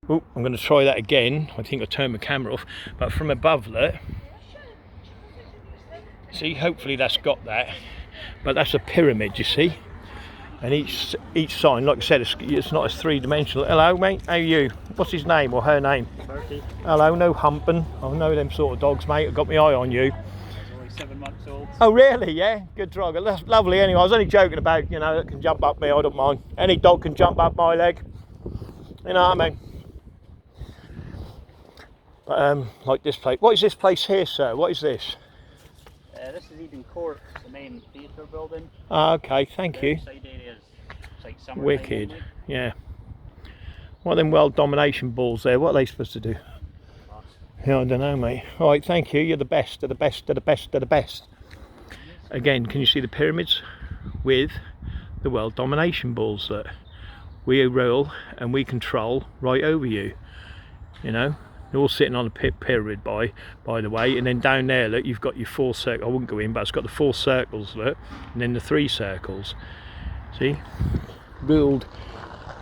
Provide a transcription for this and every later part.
Oh, I'm going to try that again. I think I turned my camera off, but from above, look. See, hopefully that's got that. But that's a pyramid, you see. And each sign, like I said, it's not as three-dimensional. Hello, mate. How are you? What's his name or her name? Turkey. Hello, no humping. I know them sort of dogs, mate. I've got my eye on you. Only 7 months old. Oh, really? Yeah. Good dog. That's lovely. Anyway, I was only joking about, you know, that can jump up me. I don't mind. Any dog can jump up my leg. You know what I mean? But like this place. What is this place here, sir? What is this? This is Eden Court, the main theatre building. Ah, okay. Thank you. Side area is like summer. Wicked. Yeah. What are them world domination balls there? What are they supposed to do? Yeah, I don't know, mate. All right, thank you. You're the best of the best of the best of the best. Again, can you see the pyramids with the world domination balls that we rule and we control right over you? You know, they're all sitting on a pyramid, by the way. And then down there, look, you've got your 4 circles. I wouldn't go in, but it's got the 4 circles, look, and then the 3 circles. See, ruled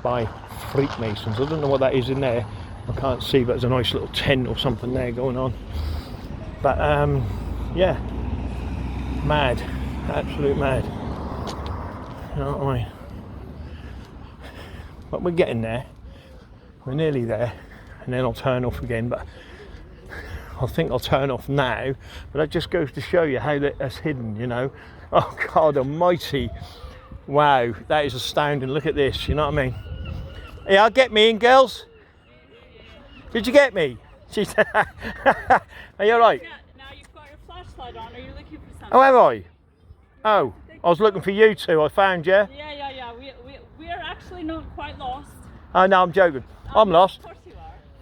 by Freakmasons. I don't know what that is in there. I can't see, but there's a nice little tent or something there going on. But yeah, mad, absolute mad. You know what I mean? But we're getting there. We're nearly there, and then I'll turn off again. But I think I'll turn off now. But that just goes to show you how that's hidden. You know? Oh God Almighty! Wow, that is astounding. Look at this. You know what I mean? Yeah, get me in, girls. Did you get me? Are you alright? Yeah, now you've got your flashlight on. Are you looking for something? Oh, am I? Oh, I was looking for you two. I found you. Yeah. We are actually not quite lost. Oh, no, I'm joking. I'm lost. Of course you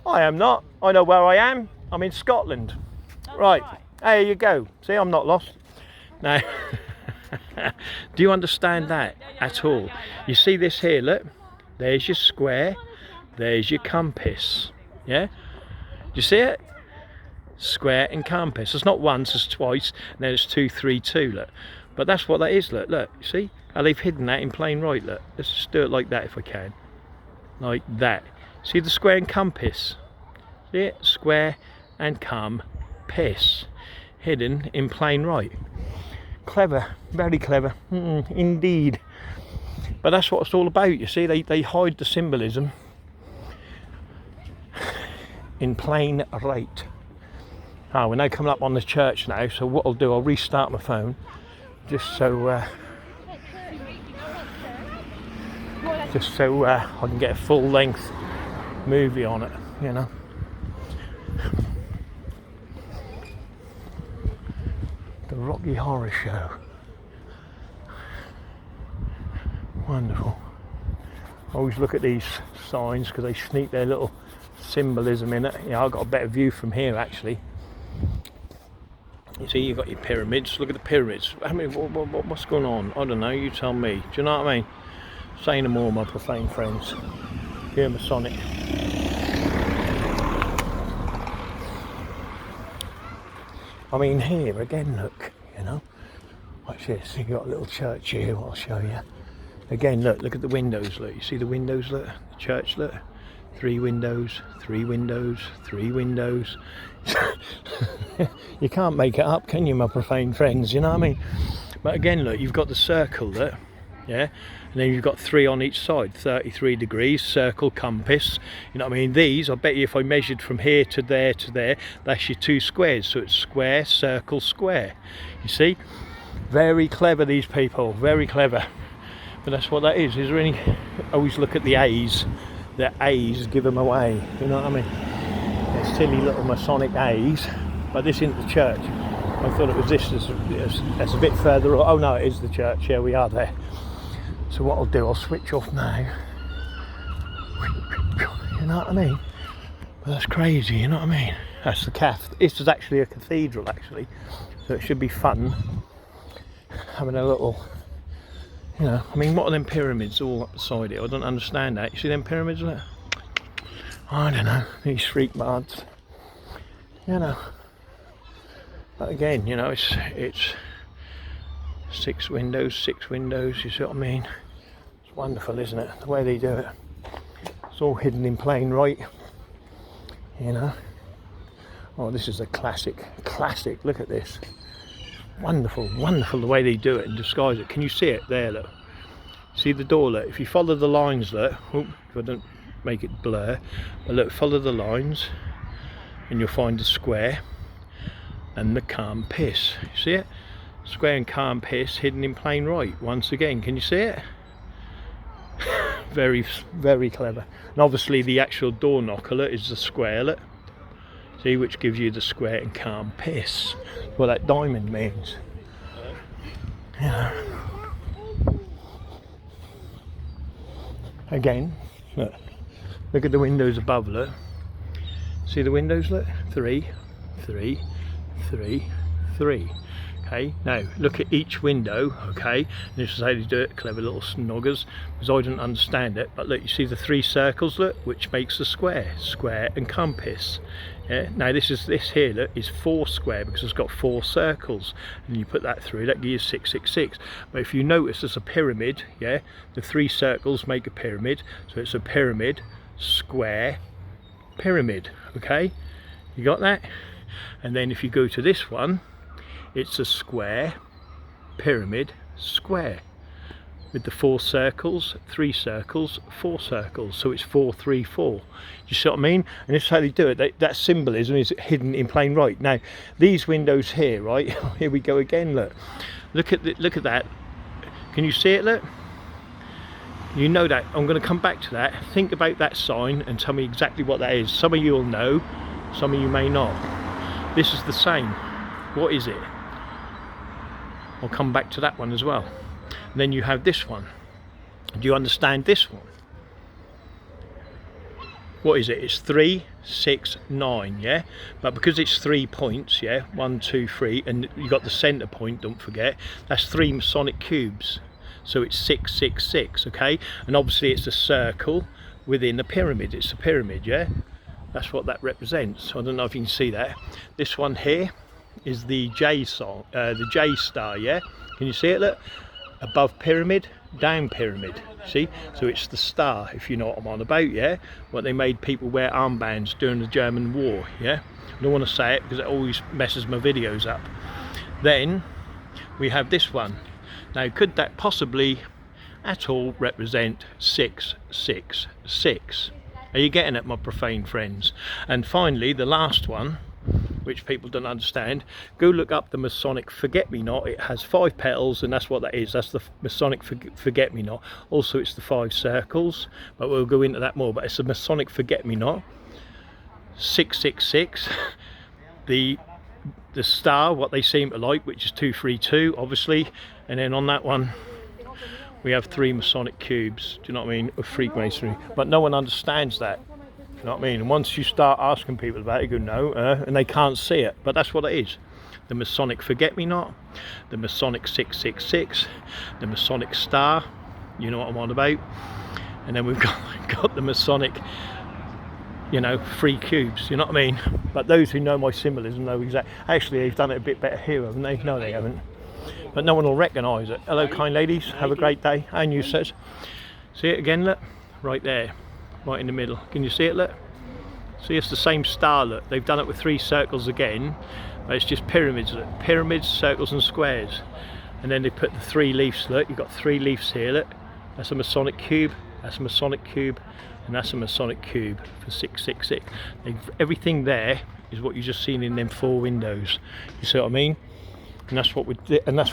are. I am not. I know where I am. I'm in Scotland. That's Right. There you go. See, I'm not lost. No. Do you understand that at all? You see this here, look. There's your square. There's your compass. Yeah? Do you see it? Square and compass. It's not once, it's twice, and then it's 2, 3, 2, look. But that's what that is, look, you see? How they've hidden that in plain right, look. Let's just do it like that if I can. Like that. See the square and compass? See it? Square and compass. Hidden in plain right. Clever, very clever, indeed. But that's what it's all about, you see? They hide the symbolism in plain right. Oh, we're now coming up on the church now, so what I'll do, I'll restart my phone just so I can get a full length movie on it, you know. The Rocky Horror Show. Wonderful. I always look at these signs because they sneak their little symbolism in it. Yeah, I've got a better view from here actually. You see, you've got your pyramids. Look at the pyramids. I mean, what's going on? I don't know. You tell me. Do you know what I mean? Say no more, my profane friends. You're Masonic. I mean, here again, look. You know, watch this. You've got a little church here. What I'll show you. Again, look at the windows. Look, you see the windows. Look, the church. Look. 3 windows, 3 windows, 3 windows. You can't make it up, can you, my profane friends? You know what I mean? But again, look, you've got the circle there, yeah, and then you've got 3 on each side, 33 degrees, circle, compass. You know what I mean? These, I bet you, if I measured from here to there, that's your 2 squares. So it's square, circle, square. You see? Very clever, these people. Very clever. But that's what that is. Is there any? Always look at the A's. The A's give them away, you know what I mean? They're silly little Masonic A's, but this isn't the church. I thought it was this, that's a bit further. Oh no, it is the church, yeah, we are there. So what I'll do, I'll switch off now. You know what I mean? But that's crazy, you know what I mean? That's the this is actually a cathedral, actually. So it should be fun having a little. You know, I mean, what are them pyramids all up beside it? I don't understand that. You see them pyramids? Look? I don't know. These freak bards. You know. But again, you know, it's 6 windows, 6 windows. You see what I mean? It's wonderful, isn't it? The way they do it. It's all hidden in plain right. you know. Oh, this is a classic, look at this. Wonderful, wonderful the way they do it and disguise it. Can you see it there, look? See the door, look? If you follow the lines, look, if I don't make it blur, but look, follow the lines and you'll find the square and the calm piss. You see it? Square and calm piss hidden in plain right. Once again, can you see it? Very, very clever. And obviously the actual door knocker, look, is the square, look. See, which gives you the square and calm piss. What that diamond means. Yeah. Again, look at the windows above, look. See the windows, look? 3, 3, 3, 3. Okay, now look at each window, okay, and this is how they do it, clever little snoggers, because I didn't understand it, but look, you see the 3 circles, look, which makes the square and compass. Yeah, now this here, look, is 4 square because it's got 4 circles, and you put that through, that gives you 666. But if you notice, it's a pyramid, yeah, the 3 circles make a pyramid, so it's a pyramid, square, pyramid, okay, you got that? And then if you go to this one, it's a square, pyramid, square, with the 4 circles, 3 circles, 4 circles, so it's 4, 3, 4. You see what I mean? And this is how they do it. That symbolism is hidden in plain right. Now these windows here, right, here we go again, look at that. Can you see it, look? You know that. I'm going to come back to that. Think about that sign and tell me exactly what that is. Some of you will know, some of you may not. This is the same. What is it? I'll come back to that one as well. And then you have this one. Do you understand this one? What is it? It's 3, 6, 9, yeah? But because it's 3 points, yeah, 1, 2, 3, and you got the center point, don't forget, that's 3 Masonic cubes. So it's 6, 6, 6, okay? And obviously it's a circle within a pyramid. It's a pyramid, yeah? That's what that represents. I don't know if you can see that. This one here is the J song, the J star, yeah? Can you see it, look? Above pyramid, down pyramid, see? So it's the star, if you know what I'm on about, yeah? What they made people wear armbands during the German war, yeah? I don't want to say it because it always messes my videos up. Then we have this one. Now, could that possibly at all represent 6, 6, 6? Are you getting it, my profane friends? And finally, the last one, which people don't understand, go look up the Masonic forget-me-not. It has 5 petals, and that's what that is. That's the Masonic forget-me-not. Also, it's the 5 circles, but we'll go into that more. But it's a Masonic forget-me-not. 666. The star, what they seem to like, which is 232, obviously. And then on that one, we have 3 Masonic cubes. Do you know what I mean? Of Freakmasonry. But no one understands that. You know what I mean? And once you start asking people about it, you go, no, and they can't see it. But that's what it is. The Masonic forget-me-not, the Masonic 666, the Masonic star, you know what I'm on about. And then we've got the Masonic, you know, 3 cubes, you know what I mean? But those who know my symbolism know exactly. Actually, they've done it a bit better here, haven't they? No, they haven't. But no one will recognise it. Hello, kind ladies. Have a great day. And you, says. See it again, look? Right there. Right in the middle. Can you see it, look? See, it's the same star, look. They've done it with 3 circles again, but it's just pyramids, look. Pyramids, circles and squares. And then they put the 3 leaves, look. You've got 3 leaves here, look. That's a Masonic cube, that's a Masonic cube, and that's a Masonic cube for 666. Everything there is what you've just seen in them 4 windows. You see what I mean? And that's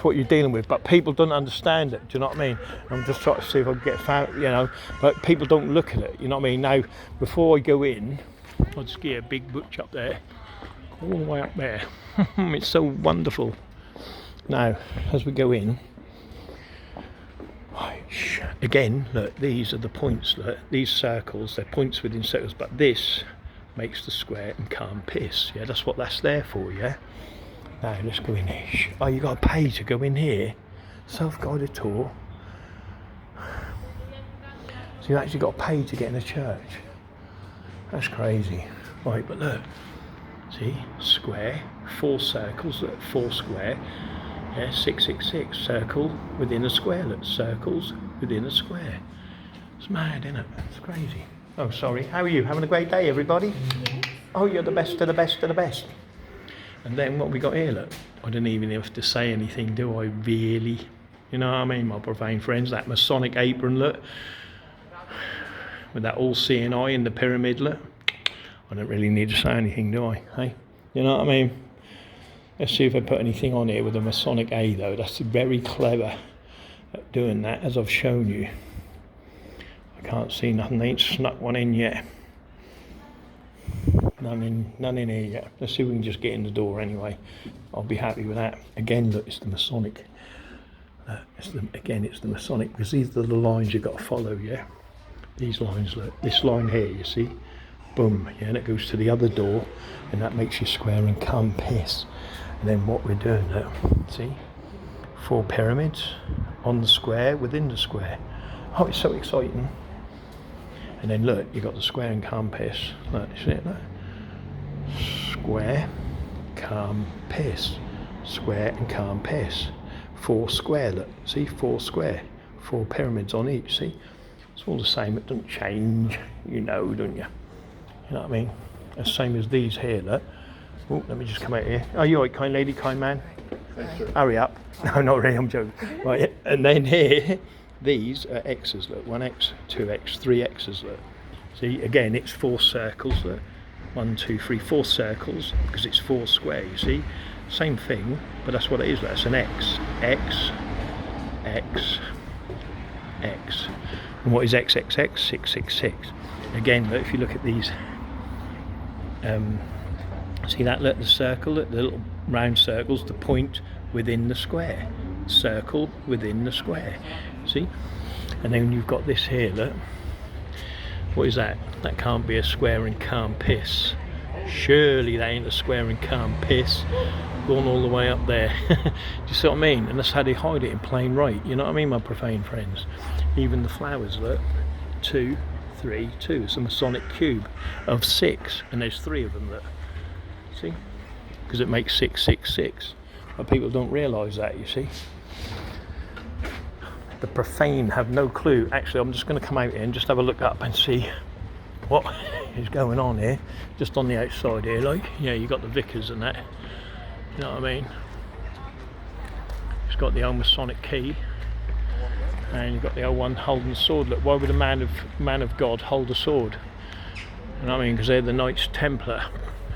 what you're dealing with. But people don't understand it. Do you know what I mean? I'm just trying to see if I can get found, you know. But people don't look at it. You know what I mean? Now, before I go in, I'll just get a big butch up there, all the way up there. It's so wonderful. Now, as we go in, again, look, these are the points. Look, these circles, they're points within circles. But this makes the square and calm piss. Yeah, that's what that's there for. Yeah. Now let's go in here. Oh, you got to pay to go in here. Self-guided tour. So you actually got to pay to get in a church. That's crazy. Right, but look. See, square, 4 circles, look, 4 square. Yeah, 666, circle within a square. Look, circles within a square. It's mad, isn't it? It's crazy. Oh, sorry. How are you? Having a great day, everybody? Yes. Oh, you're the best of the best of the best. And then what we got here, look, I don't even have to say anything, do I really? You know what I mean, my profane friends, that Masonic apron, look, with that all-seeing eye in the pyramid, look. I don't really need to say anything, do I? Hey, you know what I mean? Let's see if I put anything on here with a Masonic A, though. That's very clever at doing that, as I've shown you. I can't see nothing. They ain't snuck one in yet. None in here yet. Let's see if we can just get in the door anyway. I'll be happy with that. Again, look, it's the Masonic. It's the Masonic, because these are the lines you've got to follow, yeah? These lines, look. This line here, you see? Boom, yeah, and it goes to the other door, and that makes you square and compass. And then what we're doing, look, see? 4 pyramids on the square, within the square. Oh, it's so exciting. And then look, you've got the square and compass. Look, you see it, look? Square, compass. Square and compass. 4 square, look, see? 4 square. 4 pyramids on each, see? It's all the same, it doesn't change, you know, don't you? You know what I mean? The same as these here, look. Oh, let me just come out here. Oh, you alright, kind lady, kind man? Hurry up. No, not really, I'm joking. Right, and then here, these are X's, look. 1X, 2X, 3X's, look. See, again, it's 4 circles, look. 1, 2, 3, 4 circles, because it's 4 square, you see? Same thing, but that's what it is, look. It's an X. X, X, X. And what is XXX? 666. Again, look, if you look at these, see that, look, the circle, look, the little round circles, the point within the square. Circle within the square. See? And then you've got this here, look. What is that? That can't be a square and compass. Surely that ain't a square and compass. Going all the way up there. Do you see what I mean? And that's how they hide it in plain right. You know what I mean, my profane friends? Even the flowers, look. 2, 3, 2. It's a Masonic cube of 6, and there's 3 of them, look. See? Because it makes 666. But people don't realise that, you see. The profane have no clue. Actually, I'm just going to come out here and just have a look up and see what is going on here. Just on the outside here, like, yeah, you got the vicars and that. You know what I mean? It's got the old Masonic key. And you've got the old one holding the sword. Look, why would a man of God hold a sword? You know what I mean? Because they're the Knights Templar.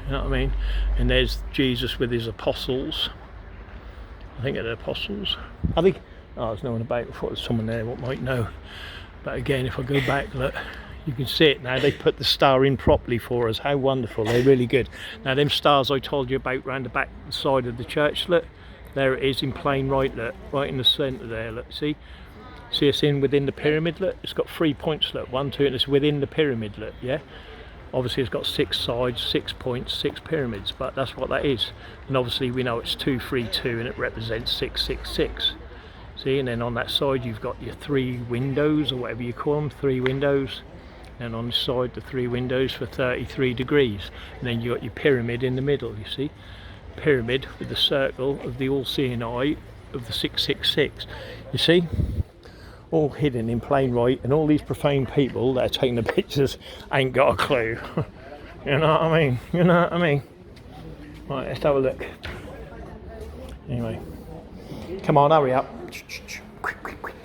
You know what I mean? And there's Jesus with his apostles. I think they're the apostles. I think. Oh, there's no one about. I thought there's someone there what might know. But again, if I go back, look, you can see it now. They put the star in properly for us. How wonderful! They're really good. Now, them stars I told you about round the back side of the church. Look, there it is in plain right. Look, right in the centre there. Look, see. See it's in within the pyramid, look, it's got 3 points, look, 1, 2, and it's within the pyramid, look, yeah? Obviously it's got 6 sides, 6 points, 6 pyramids, but that's what that is. And obviously we know it's 2, 3, 2, and it represents 666. See, and then on that side you've got your 3 windows, or whatever you call them, 3 windows. And on the side the 3 windows for 33 degrees. And then you got your pyramid in the middle, you see? Pyramid with the circle of the all-seeing eye of the 666, you see? All hidden in plain right, and all these profane people that are taking the pictures ain't got a clue. You know what I mean? You know what I mean? Right, let's have a look. Anyway, come on, hurry up. Quick, quick, quick.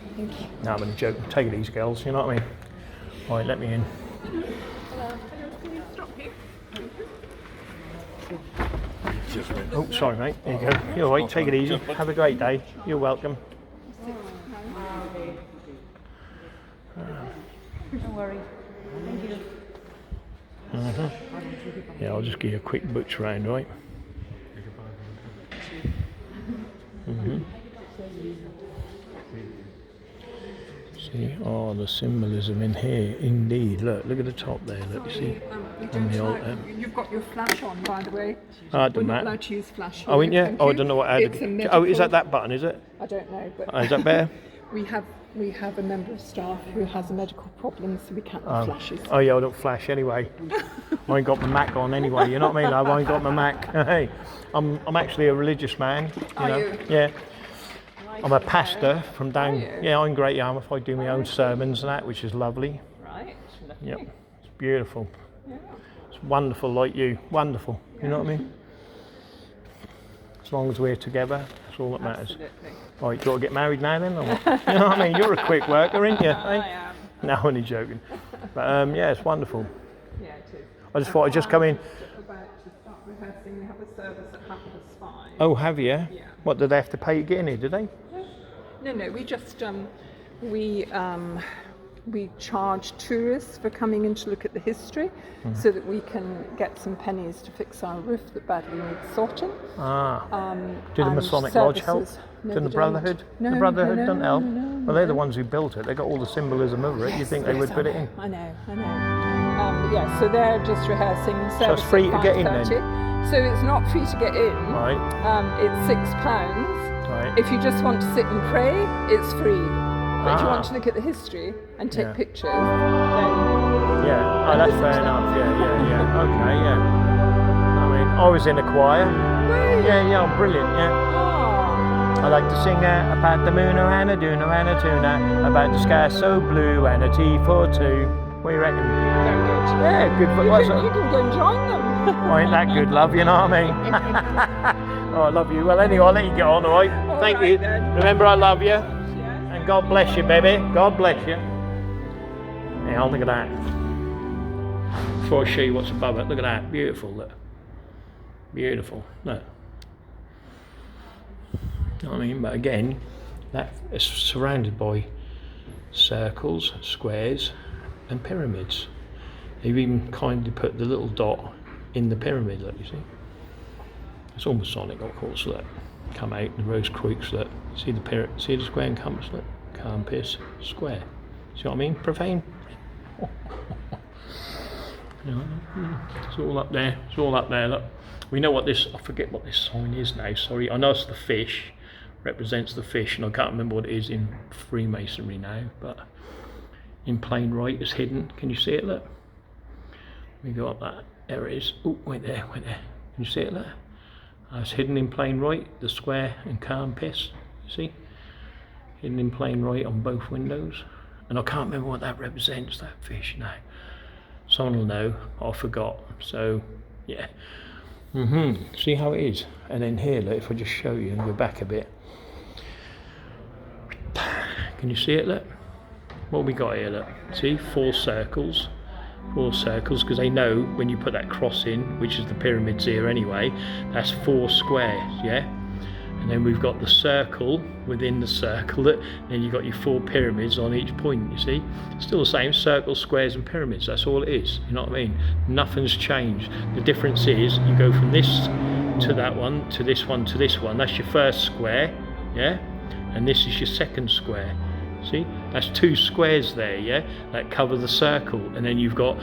No, I'm only joking. Take it easy, girls. You know what I mean? Right, let me in. Oh, sorry, mate. There you go. You're all right. Take it easy. Have a great day. You're welcome. Don't worry. Thank you. Yeah, I'll just give you a quick butch round, right? See, oh, the symbolism in here, indeed. Look at the top there. Look, you see, on the altar. You've got your flash on, by the way. I don't We're not know. allowed to use flash. Oh, here, yeah. thank Oh, I you. don't know what. It's a medical, Oh, is that button? Is it? I don't know, but Oh, is that better? we have a member of staff who has a medical problem, so we can't have flashes. Oh yeah, I don't flash anyway. I ain't got my Mac on anyway. You know what I mean, love? I ain't got my Mac. Hey, I'm actually a religious man. You know? you? Yeah. I'm a pastor from down. you? Yeah, I'm Great Yarmouth. I do my own sermons and that, which is lovely. Right. Yep, it's beautiful. Yeah. It's It's wonderful like you. Wonderful. You know what I mean? As long as we're together, that's all that matters. Absolutely. Right, do you want to get married now then? Or what? You know what I mean? You're a quick worker, aren't you? I eh? am. No, only joking. But yeah, it's wonderful. Yeah, it is. I just thought I'd just come in. About to start rehearsing. We have a service at 5:30. Oh, have you? Yeah. What, did they have to pay to get in here, did they? No, we just we charge tourists for coming in to look at the history, so that we can get some pennies to fix our roof that badly needs sorting. Ah. Do the and Masonic Lodge help? services. No, Do the they Brotherhood? don't. No, the Brotherhood no, doesn't help? no, Well, they're the ones who built it. They got all the symbolism over it. You think they would put it in? I know. Yeah, so they're just rehearsing. So it's free to get in then? 5:30. So it's not free to get in. Right. It's £6. Right. If you just want to sit and pray, it's free. But if you Ah. want to look at the history and take Yeah. pictures, then Yeah, oh, and that's listen fair to enough. them. Yeah. Okay, yeah. I mean, I was in a choir. Yeah, I'm brilliant, yeah. Ah, I like to sing about the moon and a doona and a tuna, about the sky so blue and a tea for two. What do you reckon? very good. Yeah, good. You What's can, you that? can go and join them. Oh, ain't that good, love? You know what I mean? Oh, I love you. Well, anyway, I'll let you get on, all right? All Thank right you. then. Remember, I love you. Yes. And God bless you, baby. God bless you. Yeah, look at that. Before I show you what's above it, look at that. Beautiful, look. Beautiful. Look. You know what I mean? But again, that is surrounded by circles, squares, and pyramids. They've even kindly put the little dot in the pyramid, look, you see. It's all Masonic, of course, look. Come out, the rose creeks, look. See the pyramid, see the square and compass, look. Compass, square. See what I mean? Profane. You know, it's all up there. It's all up there, look. We know what this, I forget what this sign is now, sorry. I know it's the fish, represents the fish, and I can't remember what it is in Freemasonry now, but in plain right it's hidden. Can you see it, look? We go up that, there it is. Oh, wait there. Can you see it there? It's hidden in plain right, the square and compass, you see? Hidden in plain right on both windows. And I can't remember what that represents, that fish now. Someone will know, I forgot. So, yeah. See how it is? And then here, look, if I just show you and go back a bit. Can you see it, look? What we got here, look? See, 4 circles, because they know when you put that cross in, which is the pyramids here anyway, that's 4 squares, yeah? And then we've got the circle within the circle, then you've got your 4 pyramids on each point, you see? Still the same, circles, squares and pyramids, that's all it is, you know what I mean? Nothing's changed. The difference is you go from this to that one, to this one, to this one. That's your first square, yeah? And this is your second square. See, that's 2 squares there, yeah, that cover the circle, and then you've got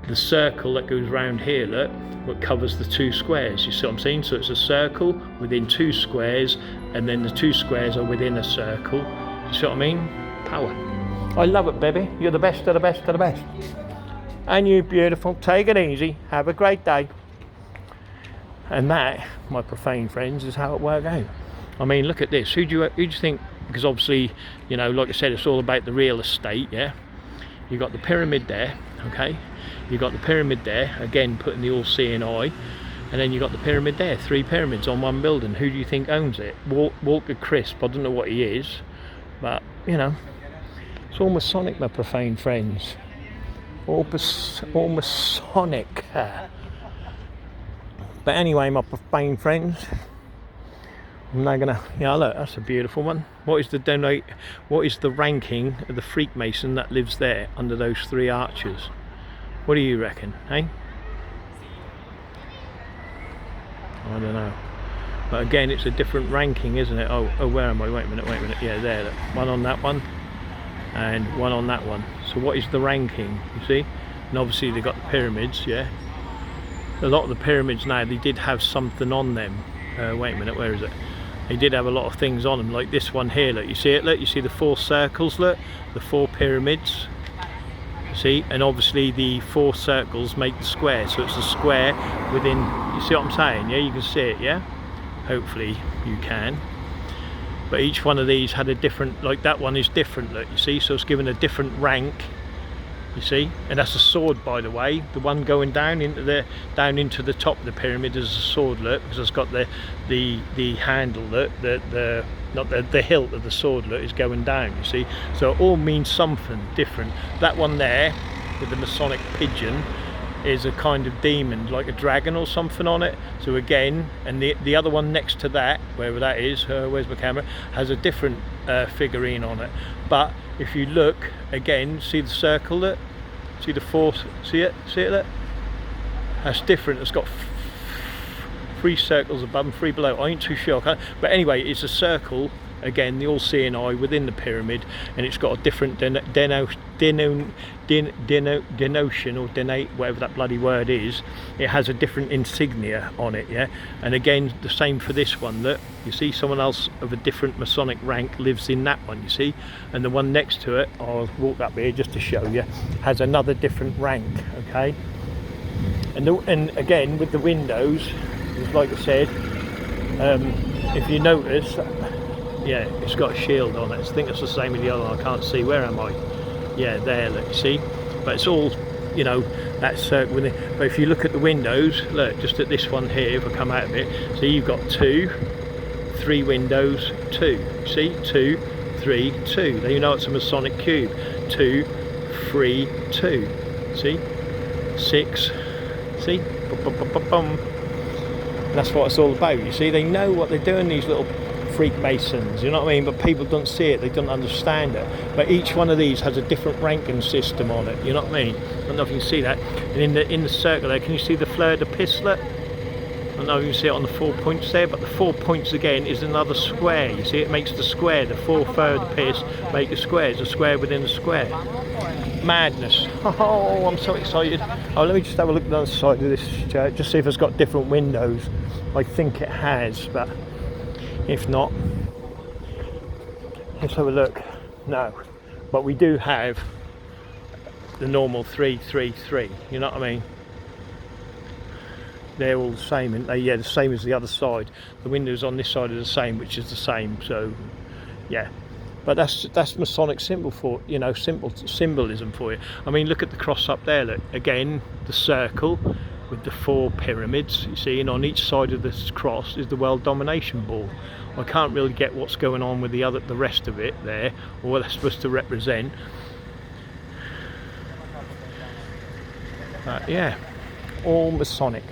the circle that goes round here, look, what covers the 2 squares. You see what I'm saying? So it's a circle within 2 squares, and then the 2 squares are within a circle. You see what I mean? Power. I love it, baby. You're the best of the best of the best. And you, beautiful. Take it easy. Have a great day. And that, my profane friends, is how it worked out. I mean, look at this. Who do you think? Because obviously, you know, like I said, it's all about the real estate, yeah? You've got the pyramid there, okay? You've got the pyramid there, again, putting the all-seeing eye. And then you've got the pyramid there, 3 pyramids on one building. Who do you think owns it? Walker Crisp, I don't know what he is. But, you know, it's all Masonic, my profane friends. All Masonic. But anyway, my profane friends, I'm now gonna, yeah, look, that's a beautiful one. What is the ranking of the Freakmason that lives there under those 3 arches? What do you reckon, eh? I don't know. But again, it's a different ranking, isn't it? Oh, where am I? Wait a minute. Yeah, there, look. One on that one, and one on that one. So what is the ranking, you see? And obviously they've got the pyramids, yeah? A lot of the pyramids now, they did have something on them. Wait a minute, where is it? They did have a lot of things on them, like this one here, look, you see it, look, you see the 4 circles, look, the 4 pyramids, you see, and obviously the 4 circles make the square, so it's a square within, you see what I'm saying, yeah, you can see it, yeah, hopefully you can, but each one of these had a different, like that one is different, look, you see, so it's given a different rank you see, and that's a sword, by the way. The one going down into the top of the pyramid is a sword, look, because it's got the handle, look, not the hilt of the sword, look, is going down, you see. So it all means something different. That one there with the Masonic pigeon is a kind of demon, like a dragon or something on it. So again, and the other one next to that, wherever that is, where's my camera, has a different figurine on it. But if you look again, see the circle, look, see the four, see it look, that's different. It's got 3 circles above and 3 below. I ain't too sure, but anyway, it's a circle again, the all-seeing eye within the pyramid, and it's got a different denotion or denate, whatever that bloody word is. It has a different insignia on it, yeah. And again, the same for this one. Look, you see, someone else of a different Masonic rank lives in that one, you see, and the one next to it, I'll walk up here just to show you, has another different rank. Okay, and again with the windows, like I said, if you notice, yeah, it's got a shield on it. I think it's the same with the other one. I can't see. Where am I? Yeah, there, look, you see? But it's all, you know, that circle with it. But if you look at the windows, look, just at this one here, if I come out of it, so you've got 2, 3 windows, 2. See? 2, 3, 2. Then you know it's a Masonic cube. 2, 3, 2. See? 6. See? Bum. That's what it's all about, you see? They know what they're doing, these little Freakmasons, you know what I mean? But people don't see it, they don't understand it. But each one of these has a different ranking system on it, you know what I mean? I don't know if you can see that. And in the circle there, can you see the fleur de pistlet? I don't know if you can see it on the 4 points there, but the 4 points again is another square. You see, it makes the square, the 4 fleur de pis make a square. It's a square within a square. Madness. Oh, I'm so excited. Oh, let me just have a look down the side of this church, just see if it's got different windows. I think it has, but if not, let's have a look. No, but we do have the normal 3, 3, 3. You know what I mean? They're all the same, and yeah, the same as the other side. The windows on this side are the same, which is the same. So, yeah. But that's Masonic symbol for, you know, symbolism for you. I mean, look at the cross up there. Look again, the circle with the 4 pyramids, you see, and on each side of this cross is the world domination ball. I can't really get what's going on with the rest of it there, or what that's supposed to represent. Yeah, all Masonic.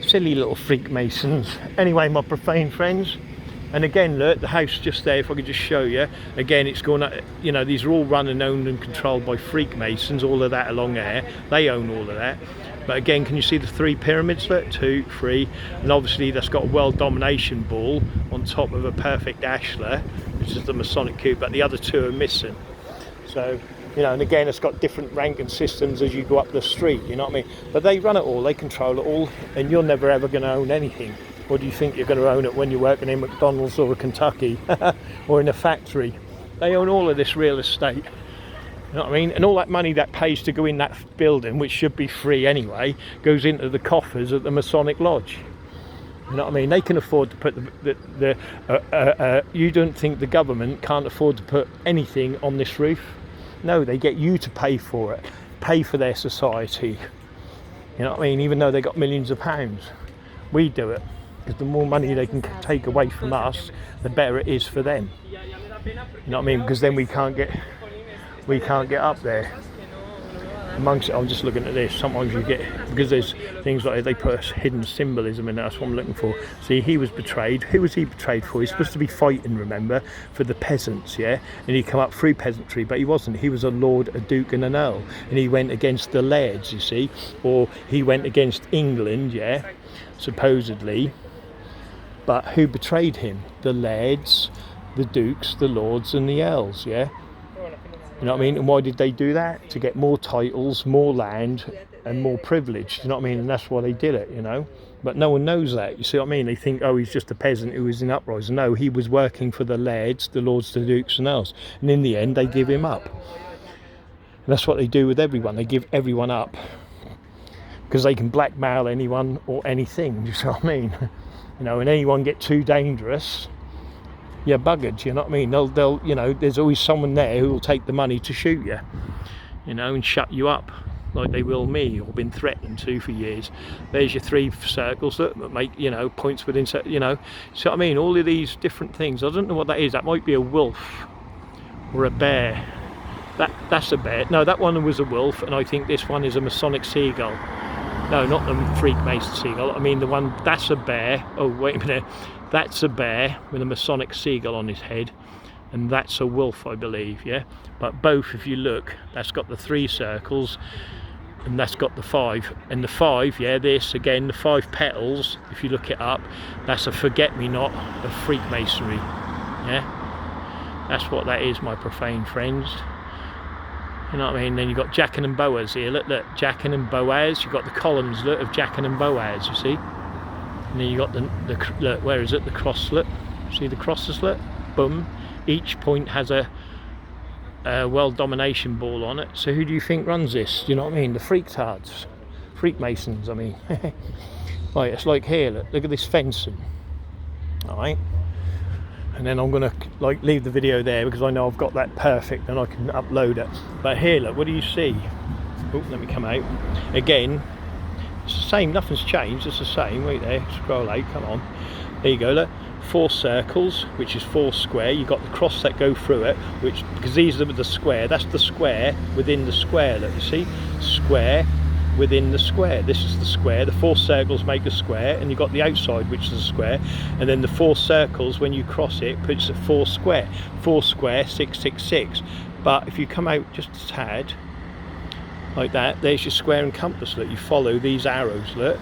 Silly little Freakmasons. Anyway, my profane friends, and again, look, the house just there, if I could just show you, again, it's going up, you know, these are all run and owned and controlled by Freakmasons, all of that along there, they own all of that. But again, can you see the 3 pyramids? Look, 2, 3, and obviously that's got a world domination ball on top of a perfect ashlar, which is the Masonic cube, but the other 2 are missing. So, you know, and again, it's got different ranking systems as you go up the street, you know what I mean? But they run it all, they control it all, and you're never ever going to own anything. Or do you think you're going to own it when you're working in McDonald's or a Kentucky or in a factory? They own all of this real estate. You know what I mean? And all that money that pays to go in that building, which should be free anyway, goes into the coffers at the Masonic Lodge. You know what I mean? They can afford to put you don't think the government can't afford to put anything on this roof? No, they get you to pay for it, pay for their society. You know what I mean? Even though they got millions of pounds, we do it. Because the more money they can take away from us, the better it is for them. You know what I mean? Because then we can't get up there. Amongst it, I'm just looking at this. Sometimes you get, because there's things like they put hidden symbolism in it. That's what I'm looking for. See, he was betrayed. Who was he betrayed for? He's supposed to be fighting, remember, for the peasants, yeah. And he come up through peasantry, but he wasn't. He was a lord, a duke, and an earl, and he went against the lairds, you see, or he went against England, yeah, supposedly. But who betrayed him? The lairds, the dukes, the lords, and the earls, yeah. You know what I mean? And why did they do that? To get more titles, more land, and more privilege. You know what I mean? And that's why they did it, you know. But no one knows that. You see what I mean? They think, oh, he's just a peasant who was in uprising. No, he was working for the lairds, the lords, the dukes, and else. And in the end, they give him up. And that's what they do with everyone. They give everyone up because they can blackmail anyone or anything. You see what I mean? You know, and anyone get too dangerous, you're buggered, you know what I mean? They'll, you know, there's always someone there who will take the money to shoot you. you know, and shut you up like they will me, or been threatened to for years. There's your 3 circles that make, you know, points within, you know, so I mean, all of these different things. I don't know what that is. That might be a wolf or a bear. That's a bear. No, that one was a wolf, and I think this one is a Masonic seagull. No, not the Freakmason seagull. I mean the one, that's a bear. Oh, wait a minute. That's a bear with a Masonic seagull on his head, and that's a wolf, I believe, yeah? But both, if you look, that's got the 3 circles, and that's got the 5. And the 5, yeah, this, again, the 5 petals, if you look it up, that's a forget-me-not of Freakmasonry, yeah? That's what that is, my profane friends. You know what I mean? Then you've got Jachin and Boaz here. Look, Jachin and Boaz. You've got the columns, look, of Jachin and Boaz, you see? And then you've got the look, where is it? The cross, look. See the crosses, look? Boom. Each point has a world domination ball on it. So who do you think runs this? Do you know what I mean? The freaktards. Freakmasons, I mean. Right, it's like here, look at this fencing. Alright? And then I'm gonna like leave the video there because I know I've got that perfect and I can upload it. But here, look, what do you see? Oh, let me come out. Again, it's the same, nothing's changed, it's the same. Wait there, scroll out, come on. There you go, look. 4 circles, which is 4 square. You've got the cross that go through it, which, because these are the square, that's the square within the square, look, you see? Square within the square. This is the square. The 4 circles make a square, and you've got the outside, which is a square, and then the 4 circles, when you cross it, puts it 4 square. 4 square, 666. But if you come out just a tad, like that, there's your square and compass, look. You follow these arrows, look,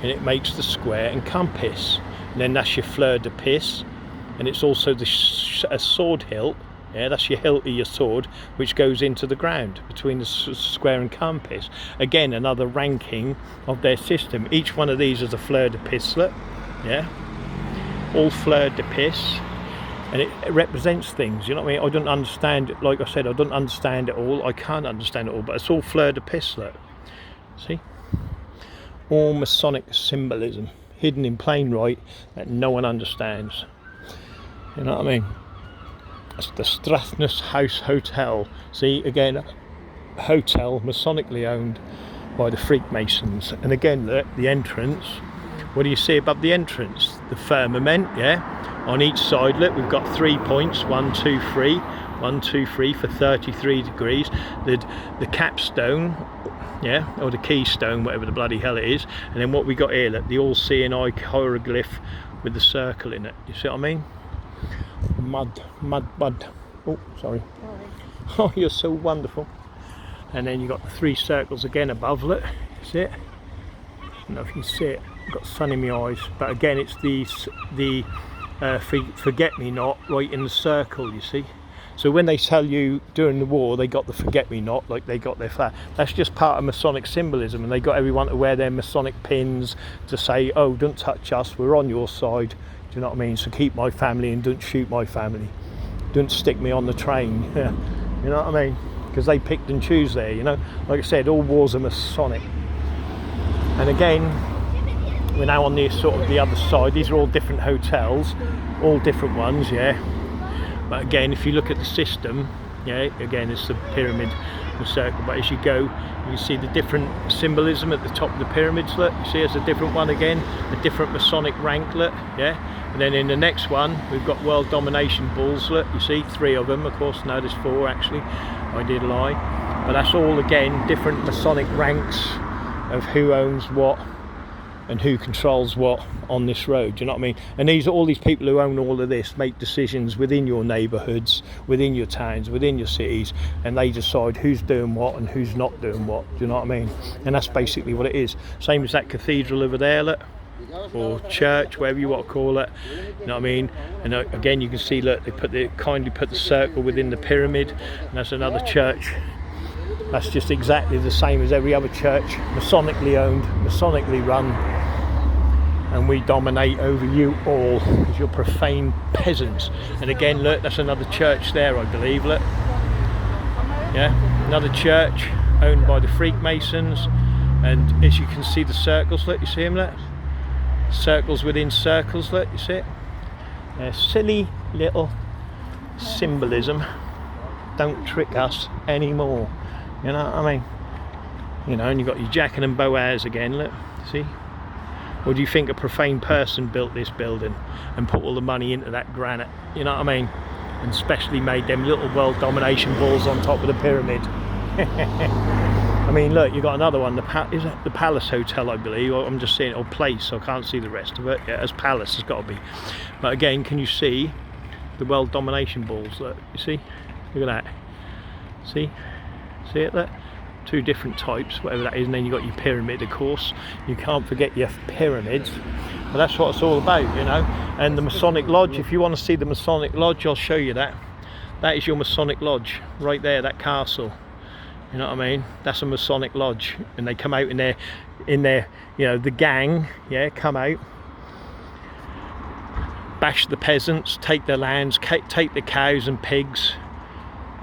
and it makes the square and compass. And then that's your fleur de pis, and it's also a sword hilt. Yeah, that's your hilt of your sword, which goes into the ground between the square and compass. Again, another ranking of their system. Each one of these is a fleur de pis, look. Yeah, all fleur de pis, and it represents things. You know what I mean? I don't understand it. Like I said, I don't understand it all. I can't understand it all, but it's all fleur de pis, look. See, all Masonic symbolism hidden in plain right that no one understands. You know what I mean? It's the Strathnes House Hotel. See, again, hotel Masonically owned by the Freakmasons. And again, the entrance, what do you see above the entrance? The firmament, yeah? On each side, look, we've got 3 points, 1, 2, 3. 1, 2, 3 for 33 degrees. The capstone, yeah, or the keystone, whatever the bloody hell it is. And then what we got here, look, the all-seeing eye hieroglyph with the circle in it. You see what I mean? Mud. Oh, sorry. Oh, you're so wonderful. And then you got the 3 circles again above, look. See it? I don't know if you can see it. I've got sun in my eyes. But again, it's the forget-me-not right in the circle, you see. So when they tell you during the war they got the forget-me-not, like they got their flag, that's just part of Masonic symbolism, and they got everyone to wear their Masonic pins to say, oh, don't touch us, we're on your side. Do you know what I mean? So keep my family and don't shoot my family. Don't stick me on the train. Yeah. You know what I mean? Because they picked and choose there, you know. Like I said, all wars are Masonic. And again, we're now on the sort of the other side. These are all different hotels, all different ones, yeah. But again, if you look at the system, yeah, again, it's the pyramid, the circle. But as you go, you see the different symbolism at the top of the pyramids, look. You see there's a different one again, a different Masonic rank, look, yeah. And then in the next one, we've got world domination balls, look. You see 3 of them, of course. No, there's 4 actually. I did lie. But that's all, again, different Masonic ranks of who owns what and who controls what on this road. Do you know what I mean? And all these people who own all of this make decisions within your neighbourhoods, within your towns, within your cities, and they decide who's doing what and who's not doing what. Do you know what I mean? And that's basically what it is. Same as that cathedral over there, look, or church, whatever you want to call it. You know what I mean? And again, you can see, look, they kindly put the circle within the pyramid, and that's another church. That's just exactly the same as every other church, Masonically owned, Masonically run, and we dominate over you all as your profane peasants. And again, look, that's another church there, I believe, look. Yeah, another church owned by the Freakmasons, and as you can see the circles, look, you see them, look? Circles within circles, look, you see it? Silly little symbolism. Don't trick us anymore. You know what I mean? You know, and you've got your Jackin and Boaz again, look, see? Or do you think a profane person built this building and put all the money into that granite? You know what I mean? And specially made them little world domination balls on top of the pyramid. I mean, look, you've got another one, is it the Palace Hotel, I believe, or I'm just saying, or Place, so I can't see the rest of it. Yeah, as Palace, it's got to be. But again, can you see the world domination balls? Look, you see? Look at that. See? See it there? Two different types, whatever that is, and then you've got your pyramid, of course. You can't forget your pyramids, but that's what it's all about, you know. And the Masonic Lodge, if you want to see the Masonic Lodge, I'll show you that. That is your Masonic Lodge, right there, that castle. You know what I mean? That's a Masonic Lodge, and they come out in their, you know, the gang, yeah, come out, bash the peasants, take their lands, take the cows and pigs.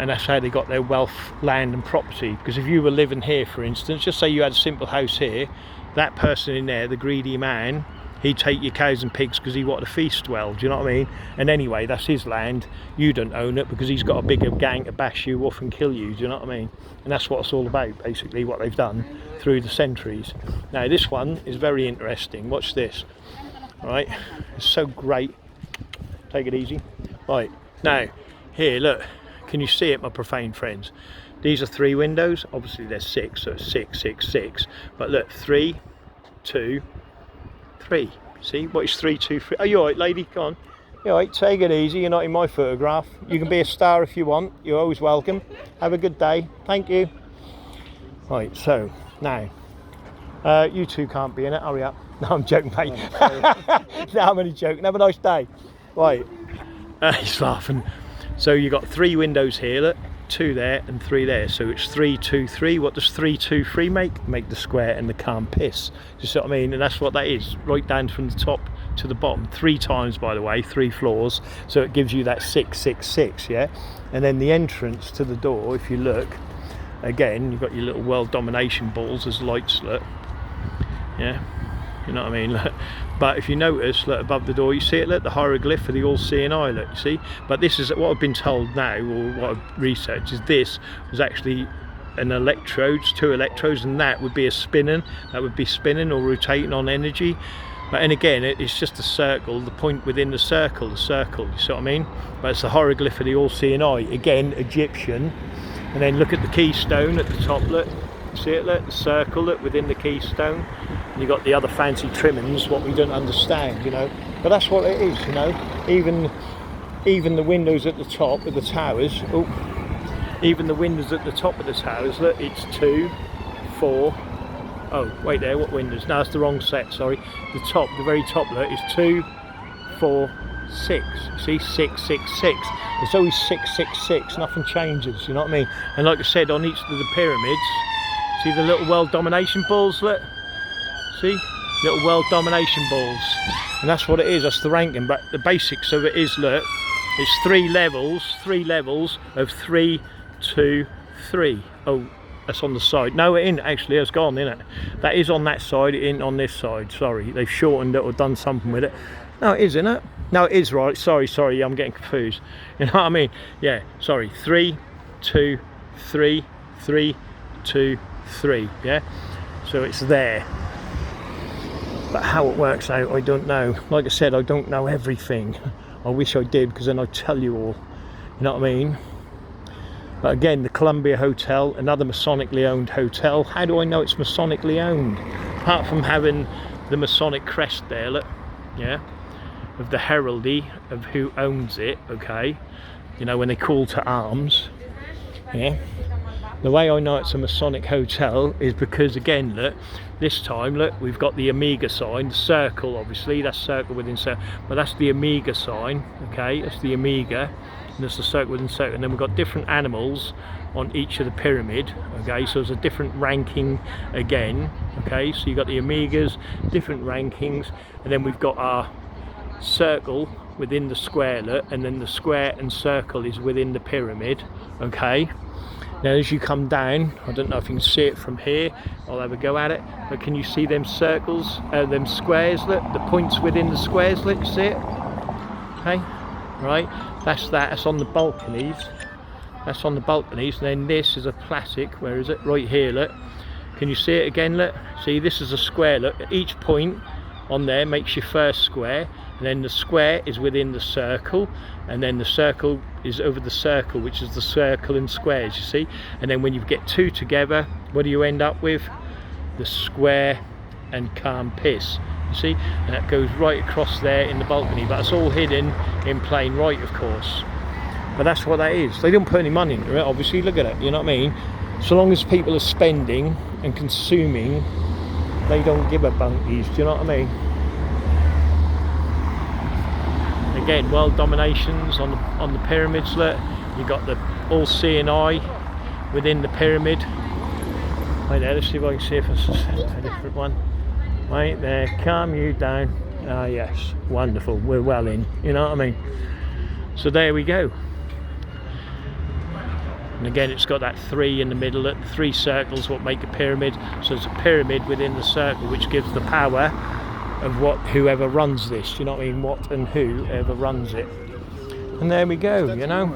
And that's how they got their wealth, land and property. Because if you were living here, for instance, just say you had a simple house here, that person in there, the greedy man, he'd take your cows and pigs because he wanted to feast well, do you know what I mean? And anyway, that's his land, you don't own it because he's got a bigger gang to bash you off and kill you, do you know what I mean? And that's what it's all about, basically, what they've done through the centuries. Now this one is very interesting, watch this, right? It's so great, take it easy. Right, now, here, look. Can you see it, my profane friends? These are 3 windows. Obviously there's 6, so it's 6, 6, 6. But look, 3, 2, 3. See, what is 3, 2, 3? Are you alright, lady? Come on. You alright? Take it easy. You're not in my photograph. You can be a star if you want. You're always welcome. Have a good day. Thank you. Right, so now, you two can't be in it. Hurry up. No, I'm joking, mate. No, I'm only joking. Have a nice day. Right. He's laughing. So you've got 3 windows here, look, 2 there and 3 there. So it's 3, 2, 3. What does 3, 2, 3 make? Make the square and the calm piss. You see what I mean? And that's what that is, right down from the top to the bottom. 3 times, by the way, 3 floors. So it gives you that 6, 6, 6, yeah? And then the entrance to the door, if you look, again, you've got your little world domination balls as lights, look. Yeah? You know what I mean? Look. But if you notice, look, above the door, you see it, look, the hieroglyph for the all-seeing eye, look, you see? But this is what I've been told now, or what I've researched, is this was actually an electrodes, 2 electrodes, and that would be a spinning, that would be spinning or rotating on energy. But, and again, it's just a circle, the point within the circle, you see what I mean? But it's the hieroglyph of the all-seeing eye, again, Egyptian. And then look at the keystone at the top, look. See it, look, the circle, look, within the keystone. And you've got the other fancy trimmings, what we don't understand, you know. But that's what it is, you know. Even the windows at the top of the towers, even the windows at the top of the towers, look, it's 2, 4. Oh, wait there, what windows? No, it's the wrong set, sorry. The top, the very top, look, is 2, 4, 6. See, 6, 6, 6. It's always 6, 6, 6. Nothing changes, you know what I mean? And like I said, on each of the pyramids, see the little world domination balls, look? See? Little world domination balls. And that's what it is, that's the ranking. But the basics of it is, look, it's 3 levels of 3, 2, 3. Oh, that's on the side. No, it ain't actually, it's gone, isn't it? That is on that side, it ain't on this side, sorry. They've shortened it or done something with it. No, it is, isn't it? No, it is, right. Sorry, I'm getting confused. You know what I mean? Yeah, sorry. 3, 2, 3, 3, 2, 3, yeah? So it's there. But how it works out, I don't know. Like I said, I don't know everything. I wish I did, because then I'd tell you all. You know what I mean? But again, the Columbia Hotel, another Masonically owned hotel. How do I know it's Masonically owned? Apart from having the Masonic crest there, look, yeah, of the heraldry of who owns it, okay? You know, when they call to arms, yeah? The way I know it's a Masonic hotel is because, again, look, this time, look, we've got the Omega sign, the circle, obviously, that's circle within circle, but that's the Omega sign, okay? That's the Omega, and there's the circle within circle, and then we've got different animals on each of the pyramid, okay? So there's a different ranking again, okay? So you've got the Omegas, different rankings, and then we've got our circle within the square, look, and then the square and circle is within the pyramid, okay? Now as you come down, I don't know if you can see it from here, I'll have a go at it, but can you see them circles, them squares, look, the points within the squares, look, see it? Okay, right, that's on the balconies, That's on the balconies. And then this is a classic. Where is it? Right here, look. Can you see it again, look? See, this is a square, look. At each point on there makes your first square, and then the square is within the circle, and then the circle is over the circle, which is the circle and squares, you see. And then when you get two together, what do you end up with? The square and calm piss, you see. And that goes right across there in the balcony, but it's all hidden in plain white, of course. But that's what that is. They don't put any money into it, obviously. Look at it, you know what I mean? So long as people are spending and consuming, they don't give a bunkies, do you know what I mean? Again, world dominations on the pyramids, look. You got the all-seeing eye within the pyramid. Right there, let's see if I can see if it's a different one. Right there, calm you down. Ah yes, wonderful, we're well in, you know what I mean? So there we go. And again, it's got that 3 in the middle, the 3 circles what make a pyramid. So it's a pyramid within the circle, which gives the power of whoever runs this, you know what I mean? What and whoever runs it. And there we go, you know.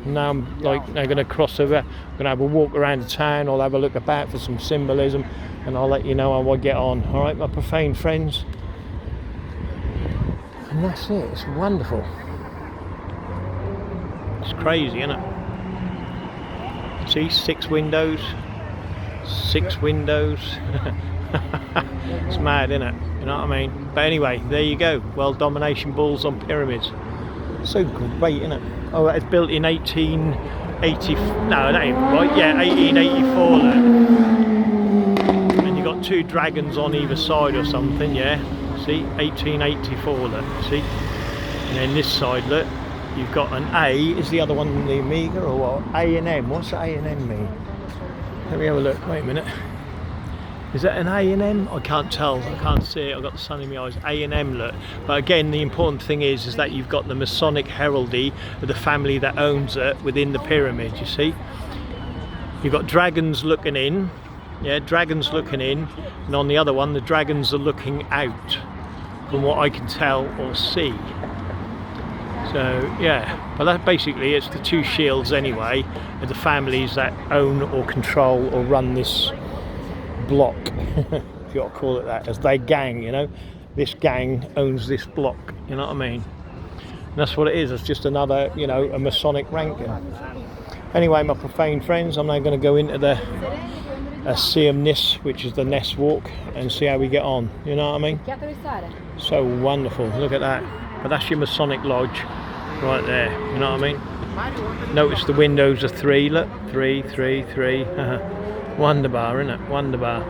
Now I'm going to cross over, I'm going to have a walk around the town, I'll have a look about for some symbolism, and I'll let you know how I get on. Alright, my profane friends. And that's it, it's wonderful. It's crazy, isn't it? See, 6 windows. 6 windows. It's mad, isn't it? You know what I mean? But anyway, there you go. World domination balls on pyramids. So great, isn't it? Oh, it's built in 1880. No, that ain't right. Yeah, 1884. Look. And you got 2 dragons on either side or something. Yeah. See, 1884. Look. See. And then this side, look. You've got an A. Is the other one the Omega or what? A and M. What's A and M mean? Let me have a look. Wait a minute. Is that an A and M? I can't tell. I can't see it. I've got the sun in my eyes. A and M, look. But again, the important thing is that you've got the Masonic heraldry of the family that owns it within the pyramid. You see, you've got dragons looking in. Yeah, dragons looking in, and on the other one, the dragons are looking out. From what I can tell or see. So yeah, but that basically it's the 2 shields anyway of the families that own or control or run this block, if you want to call it that, as they gang, you know. This gang owns this block, you know what I mean? And that's what it is. It's just another, you know, a Masonic ranking. Anyway, my profane friends, I'm now going to go into the Inverness, which is the Ness walk, and see how we get on, you know what I mean? So wonderful, look at that. But that's your Masonic lodge right there, you know what I mean? Notice the windows are 3, look, 3, 3, 3. Wonderbar, isn't it? Wonderbar.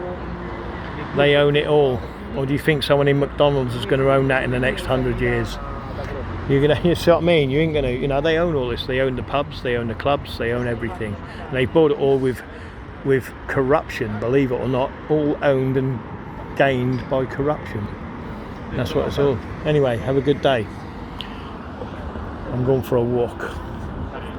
They own it all. Or do you think someone in McDonald's is going to own that in the next 100 years? You're gonna, you see what I mean? You ain't gonna, you know, they own all this. They own the pubs, they own the clubs, they own everything. And they bought it all with corruption, believe it or not, all owned and gained by corruption. That's what it's all. Anyway, have a good day. I'm going for a walk.